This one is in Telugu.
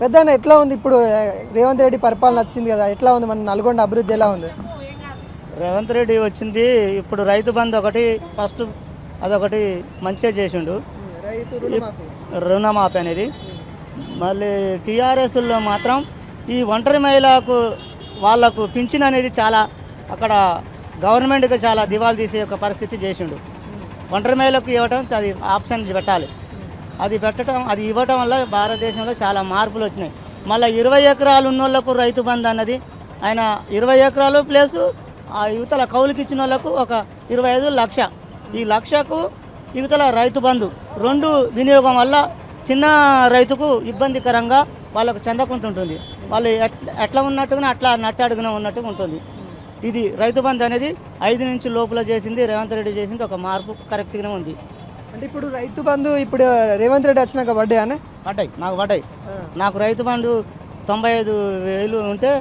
పెద్దన్న ఎట్లా ఉంది ఇప్పుడు రేవంత్ రెడ్డి పరిపాలన వచ్చింది కదా, ఎట్లా ఉంది మన నల్గొండ అభివృద్ధి ఎలా ఉంది? రేవంత్ రెడ్డి వచ్చింది ఇప్పుడు రైతు బంధు ఒకటి ఫస్ట్ అదొకటి మంచిగా చేసిండు, రైతు రుణమాఫీ అనేది. మళ్ళీ టీఆర్ఎస్లో మాత్రం ఈ ఒంటరి మహిళకు వాళ్ళకు పింఛన్ అనేది చాలా అక్కడ గవర్నమెంట్కి చాలా దివాలు తీసే ఒక పరిస్థితి చేసిండు. ఒంటరి మహిళకు ఇవ్వటం అది ఆప్షన్ పెట్టాలి, అది పెట్టడం అది ఇవ్వటం వల్ల భారతదేశంలో చాలా మార్పులు వచ్చినాయి. మళ్ళీ 20 ఎకరాలు ఉన్న వాళ్ళకు రైతు బంధు అన్నది ఆయన 20 ఎకరాలు ప్లస్ ఆ యువతల కౌలుకి ఇచ్చిన వాళ్ళకు ఒక 25 లక్ష, ఈ లక్షకు యువతల రైతు బంధు రెండు వినియోగం వల్ల చిన్న రైతుకు ఇబ్బందికరంగా వాళ్ళకు చెందకుంటుంటుంది. వాళ్ళు ఎట్లా ఉన్నట్టుగా అట్లా నట్టడుగున ఉన్నట్టుగా ఉంటుంది. ఇది రైతు బంధు అనేది 5 నుంచి లోపల చేసింది రేవంత్ రెడ్డి చేసింది ఒక మార్పు కరెక్ట్గానే ఉంది. అంటే ఇప్పుడు రైతు బంధు ఇప్పుడు రేవంత్ రెడ్డి వచ్చినాక పడ్డాయి పడ్డాయి నాకు రైతు బంధు 95,000 ఉంటే